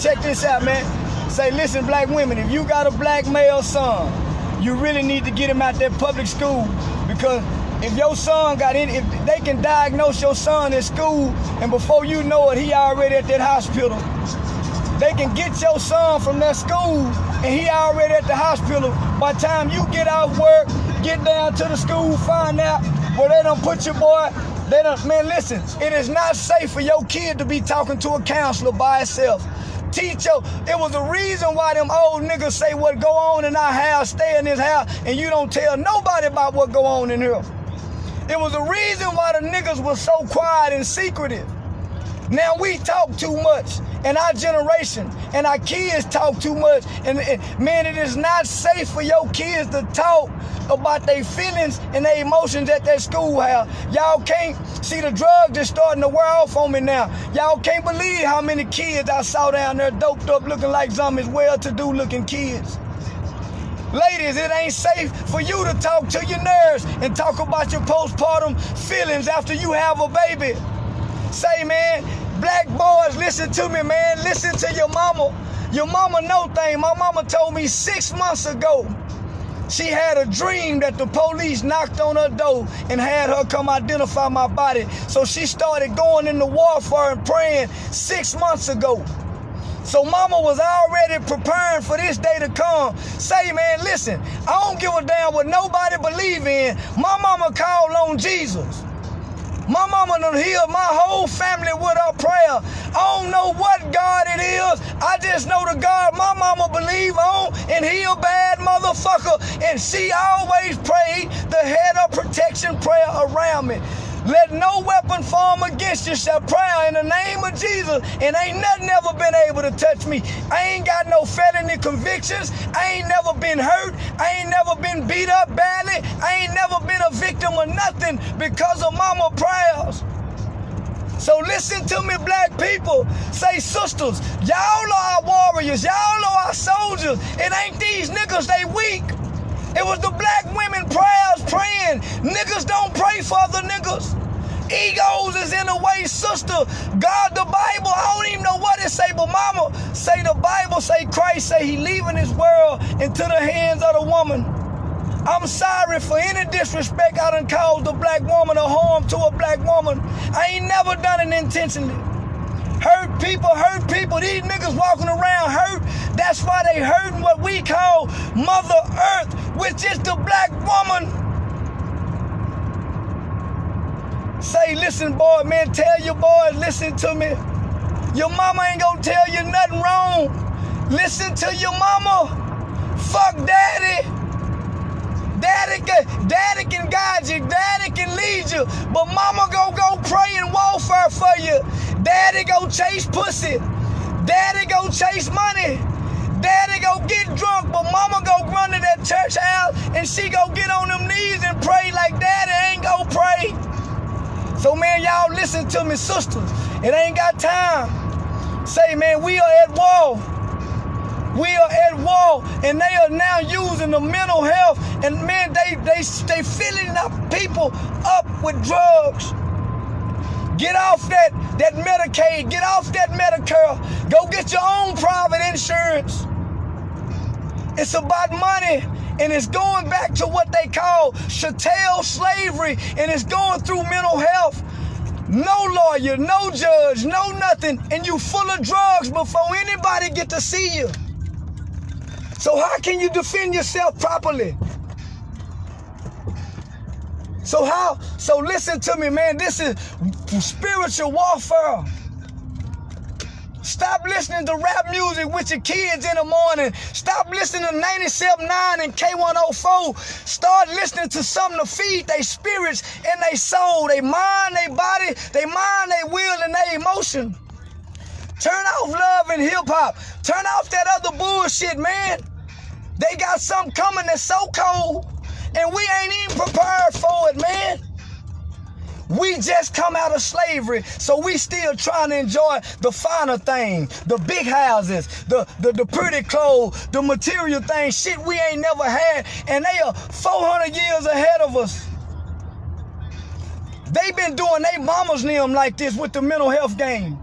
Check this out, man. Say, listen, black women, if you got a black male son, you really need to get him out that public school, because if your son got in, if they can diagnose your son in school, and before you know it, he already at that hospital. They can get your son from that school, and he already at the hospital. By the time you get off work, get down to the school, find out where they done put your boy. They done, man, listen, it is not safe for your kid to be talking to a counselor by itself. Teach your, it was the reason why them old niggas say what go on in our house, stay in this house, and you don't tell nobody about what go on in here. It was the reason why the niggas was so quiet and secretive. Now we talk too much in our generation, and our kids talk too much. And man, it is not safe for your kids to talk about their feelings and their emotions at that schoolhouse. Y'all can't see the drugs just starting to wear off on me now. Y'all can't believe how many kids I saw down there doped up looking like zombies, well-to-do looking kids. Ladies, it ain't safe for you to talk to your nurse and talk about your postpartum feelings after you have a baby. Say, man, black boys, listen to me, man. Listen to your mama. Your mama know things. My mama told me 6 months ago she had a dream that the police knocked on her door and had her come identify my body. So she started going into warfare and praying 6 months ago. So mama was already preparing for this day to come. Say, man, listen, I don't give a damn what nobody believe in. My mama called on Jesus. My mama done healed my whole family with her prayer. I don't know what God it is. I just know the God my mama believe on, and he a bad motherfucker. And she always prayed the head of protection prayer around me. Let no weapon form against you shall prosper in the name of Jesus. And ain't nothing ever been able to touch me. I ain't got no felony convictions. I ain't never been hurt. I ain't never been beat up badly. I ain't never been a victim of nothing because of mama prayers. So listen to me, black people. Say, sisters, y'all are our warriors. Y'all are our soldiers. It ain't these niggas, they weak. It was the black women prayers praying. Niggas don't pray for other niggas. Egos is in the way, sister. God, the Bible, I don't even know what it say, but mama say the Bible, say Christ, say he leaving this world into the hands of the woman. I'm sorry for any disrespect I done caused a black woman or harm to a black woman. I ain't never done it intentionally. Hurt people, hurt people. These niggas walking around hurt. That's why they hurting what we call Mother Earth, which is the black woman. Say, listen, boy, man, tell your boys, listen to me. Your mama ain't gonna tell you nothing wrong. Listen to your mama. Fuck daddy. Daddy can guide you, daddy can lead you, but mama gon' go pray and warfare for you. Daddy gon' chase pussy. Daddy gon' chase money. Daddy gon' get drunk, but mama gon' run to that church house and she gon' get on them knees and pray like daddy ain't gon' pray. So man, y'all listen to me, sisters. It ain't got time. Say, man, we are at war. We are at war, and they are now using the mental health, and man, they filling up people up with drugs. Get off that Medicaid, get off that Medicare, go get your own private insurance. It's about money, and it's going back to what they call chattel slavery, and it's going through mental health. No lawyer, no judge, no nothing, and you full of drugs before anybody get to see you. So how can you defend yourself properly? So listen to me, man. This is spiritual warfare. Stop listening to rap music with your kids in the morning. Stop listening to 97.9 and K104. Start listening to something to feed their spirits and their soul, their mind, their body, their mind, their will, and their emotion. Turn off love and hip-hop. Turn off that other bullshit, man. They got something coming that's so cold, and we ain't even prepared for it, man. We just come out of slavery, so we still trying to enjoy the finer things, the big houses, the pretty clothes, the material things, shit we ain't never had, and they are 400 years ahead of us. They been doing they mamas and them like this with the mental health game.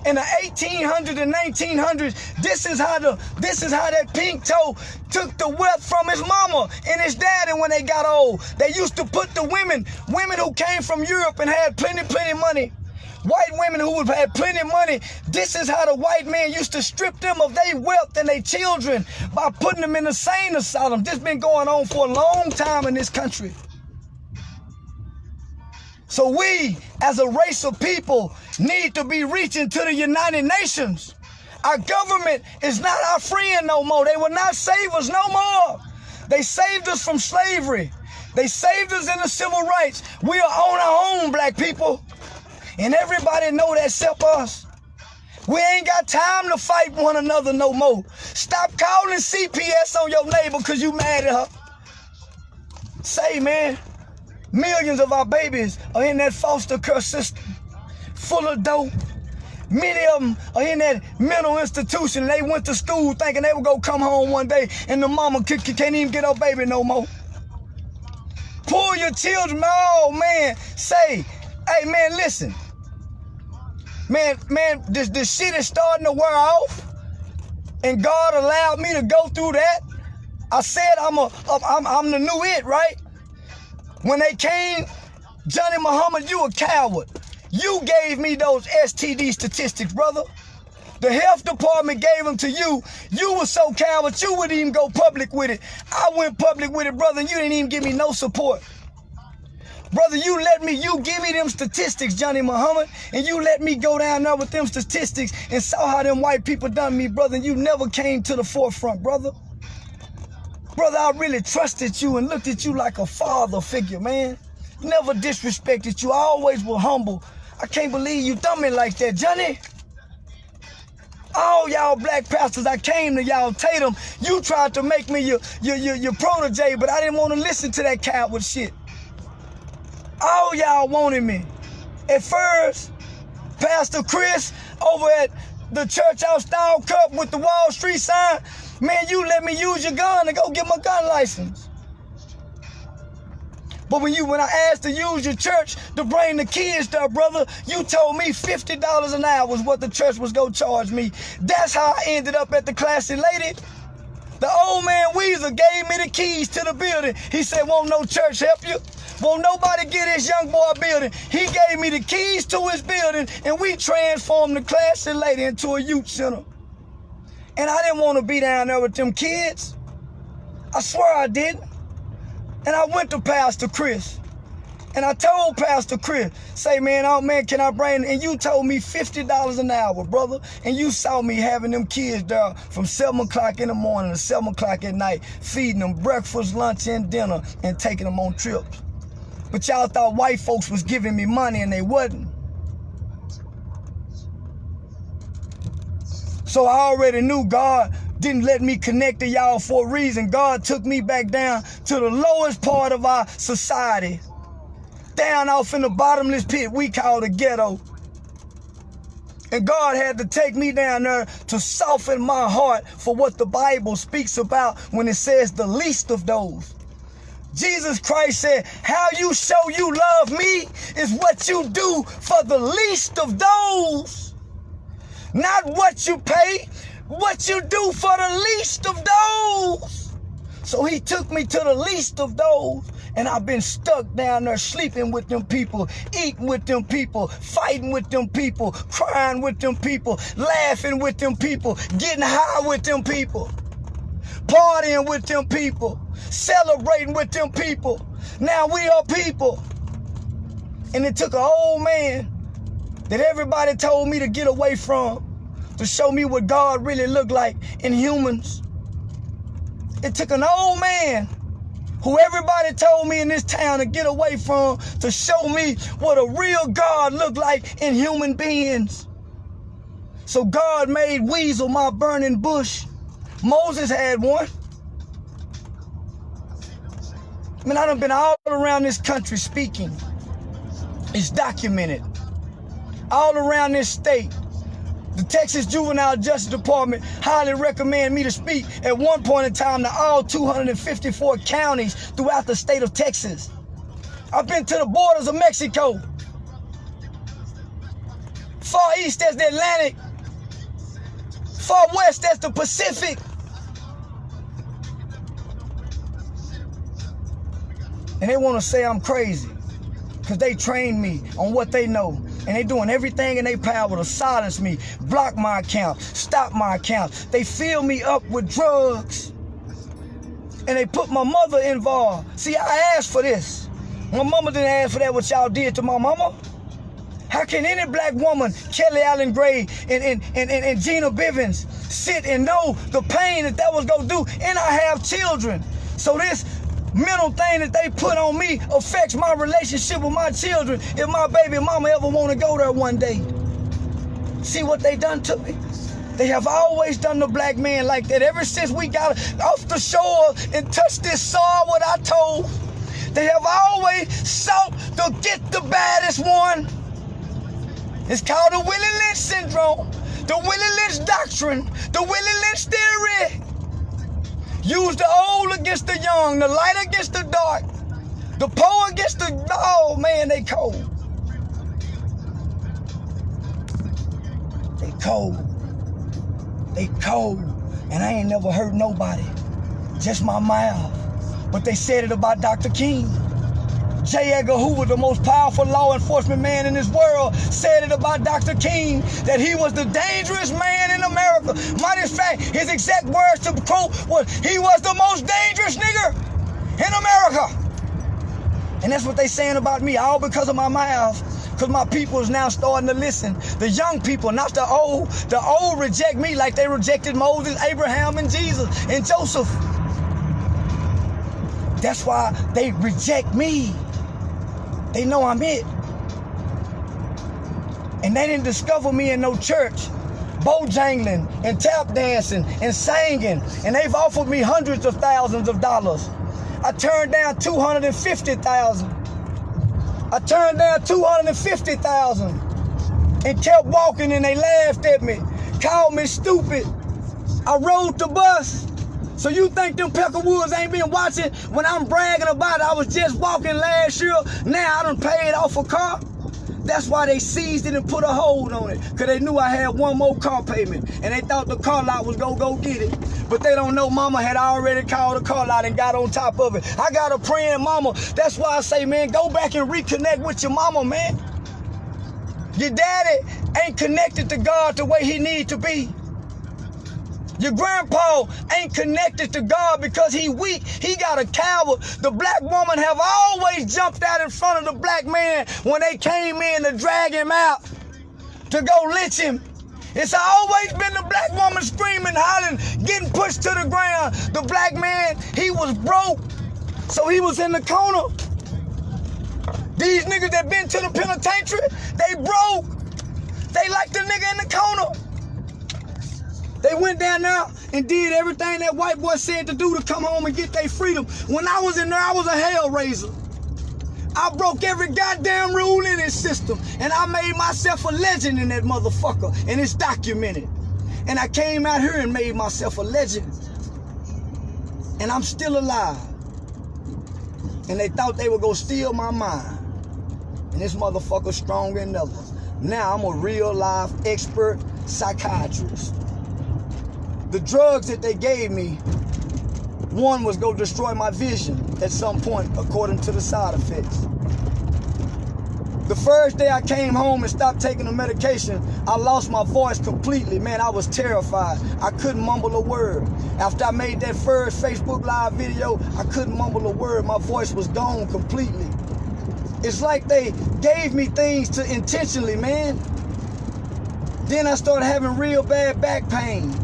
In the 1800s and 1900s, this is how that pink toe took the wealth from his mama and his daddy when they got old. They used to put the women who came from Europe and had plenty money, white women who had plenty of money, this is how the white man used to strip them of their wealth and their children by putting them in the insane asylum. This has been going on for a long time in this country. So we, as a race of people, need to be reaching to the United Nations. Our government is not our friend no more. They will not save us no more. They saved us from slavery. They saved us in the civil rights. We are on our own, black people. And everybody know that except us. We ain't got time to fight one another no more. Stop calling CPS on your neighbor because you mad at her. Say, man, millions of our babies are in that foster care system, full of dope. Many of them are in that mental institution. They went to school thinking they would go come home one day and the mama can't even get her baby no more. Pull your children, oh man, say, hey man, listen. Man, this shit is starting to wear off, and God allowed me to go through that. I said I'm the new it, right? When they came, Johnny Muhammad, you a coward. You gave me those STD statistics, brother. The health department gave them to you. You were so coward, you wouldn't even go public with it. I went public with it, brother, and you didn't even give me no support. Brother, you give me them statistics, Johnny Muhammad, and you let me go down there with them statistics and saw how them white people done me, brother, and you never came to the forefront, brother. Brother, I really trusted you and looked at you like a father figure, man. Never disrespected you. I always was humble. I can't believe you done me like that, Johnny. All y'all black pastors, I came to y'all Tatum. You tried to make me your protege, but I didn't want to listen to that coward shit. All y'all wanted me. At first, Pastor Chris over at the church out Style Cup with the Wall Street sign, man, you let me use your gun to go get my gun license. But when I asked to use your church to bring the kids there, brother, you told me $50 an hour was what the church was going to charge me. That's how I ended up at the Classy Lady. The old man Weezer gave me the keys to the building. He said, won't no church help you? Won't nobody get this young boy building? He gave me the keys to his building, and we transformed the Classy Lady into a youth center. And I didn't want to be down there with them kids. I swear I didn't. And I went to Pastor Chris. And I told Pastor Chris, say, man, oh man, can I bring it? And you told me $50 an hour, brother. And you saw me having them kids there from 7 o'clock in the morning to 7 o'clock at night, feeding them breakfast, lunch, and dinner, and taking them on trips. But y'all thought white folks was giving me money, and they wasn't. So I already knew God didn't let me connect to y'all for a reason. God took me back down to the lowest part of our society. Down off in the bottomless pit we call the ghetto. And God had to take me down there to soften my heart for what the Bible speaks about when it says the least of those. Jesus Christ said, how you show you love me is what you do for the least of those. Not what you pay, what you do for the least of those. So he took me to the least of those. And I've been stuck down there sleeping with them people, eating with them people, fighting with them people, crying with them people, laughing with them people, getting high with them people, partying with them people, celebrating with them people. Now we are people. And it took an old man that everybody told me to get away from to show me what God really looked like in humans. It took an old man who everybody told me in this town to get away from to show me what a real God looked like in human beings. So God made Weasel my burning bush. Moses had one. I mean, I done been all around this country speaking. It's documented. All around this state. The Texas Juvenile Justice Department highly recommend me to speak at one point in time to all 254 counties throughout the state of Texas. I've been to the borders of Mexico. Far east, that's the Atlantic. Far west, that's the Pacific. And they want to say I'm crazy because they trained me on what they know. And they doing everything in their power to silence me, block my account, stop my account. They fill me up with drugs. And they put my mother involved. See, I asked for this. My mama didn't ask for that, what y'all did to my mama. How can any black woman, Kelly Allen Gray and Gina Bivens, sit and know the pain that was gonna do? And I have children. So this mental thing that they put on me affects my relationship with my children if my baby mama ever want to go there one day. See what they done to me? They have always done the black man like that. Ever since we got off the shore and touched this soil, what I told, they have always sought to get the baddest one. It's called the Willie Lynch syndrome, the Willie Lynch doctrine, the Willie Lynch theory. Use the old against the young, the light against the dark, the poor against the, oh man, they cold. They cold. They cold. And I ain't never hurt nobody, just my mouth. But they said it about Dr. King. J. Edgar Hoover, the most powerful law enforcement man in this world, said it about Dr. King, that he was the dangerous man in America. Matter of fact, his exact words to quote was, he was the most dangerous nigger in America. And that's what they saying about me, all because of my mouth, because my people is now starting to listen. The young people, not the old. The old reject me like they rejected Moses, Abraham, and Jesus, and Joseph. That's why they reject me. They know I'm it. And they didn't discover me in no church, bojangling and tap dancing and singing. And they've offered me hundreds of thousands of dollars. I turned down $250,000. I turned down $250,000 and kept walking, and they laughed at me, called me stupid. I rode the bus. So you think them Peckerwoods ain't been watching when I'm bragging about it? I was just walking last year. Now I done paid off a car. That's why they seized it and put a hold on it, because they knew I had one more car payment, and they thought the car lot was gonna go get it. But they don't know mama had already called the car lot and got on top of it. I got a praying mama. That's why I say, man, go back and reconnect with your mama, man. Your daddy ain't connected to God the way he need to be. Your grandpa ain't connected to God because he weak. He got a coward. The black woman have always jumped out in front of the black man when they came in to drag him out, to go lynch him. It's always been the black woman screaming, hollering, getting pushed to the ground. The black man, he was broke, so he was in the corner. These niggas that been to the penitentiary, they broke. They like the nigga in the corner. They went down there and did everything that white boy said to do to come home and get their freedom. When I was in there, I was a hell raiser. I broke every goddamn rule in this system, and I made myself a legend in that motherfucker, and it's documented. And I came out here and made myself a legend, and I'm still alive. And they thought they were gonna steal my mind, and this motherfucker's stronger than ever. Now I'm a real life expert psychiatrist. The drugs that they gave me, one was go destroy my vision at some point, according to the side effects. The first day I came home and stopped taking the medication, I lost my voice completely. Man, I was terrified. I couldn't mumble a word. After I made that first Facebook Live video, I couldn't mumble a word. My voice was gone completely. It's like they gave me things to intentionally, man. Then I started having real bad back pains.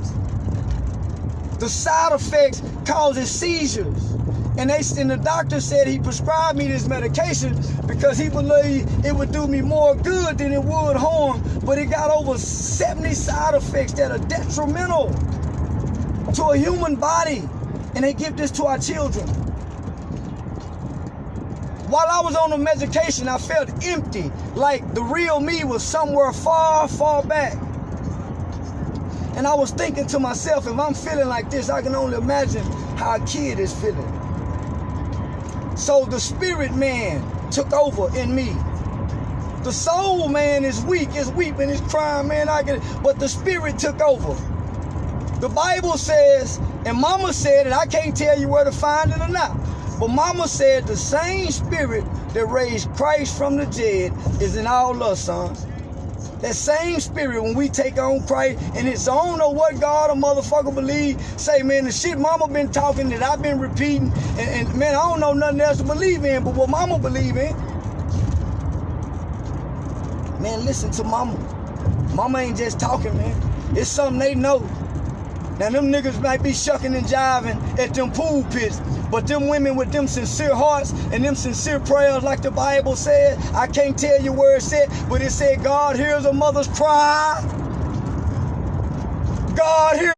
The side effects causes seizures. And the doctor said he prescribed me this medication because he believed it would do me more good than it would harm. But it got over 70 side effects that are detrimental to a human body. And they give this to our children. While I was on the medication, I felt empty, like the real me was somewhere far, far back. And I was thinking to myself, if I'm feeling like this, I can only imagine how a kid is feeling. So the spirit man took over in me. The soul, man, is weak. It's weeping, it's crying, man. But the spirit took over. The Bible says, and Mama said it, I can't tell you where to find it or not. But Mama said the same spirit that raised Christ from the dead is in all us, son. That same spirit, when we take on Christ, and it's I don't know what God a motherfucker believe. Say, man, the shit Mama been talking that I've been repeating, and man, I don't know nothing else to believe in but what Mama believe in. Man, listen to Mama. Mama ain't just talking, man. It's something they know. Now, them niggas might be shucking and jiving at them pool pits, but them women with them sincere hearts and them sincere prayers like the Bible said, I can't tell you where it said, but it said God hears a mother's cry. God hears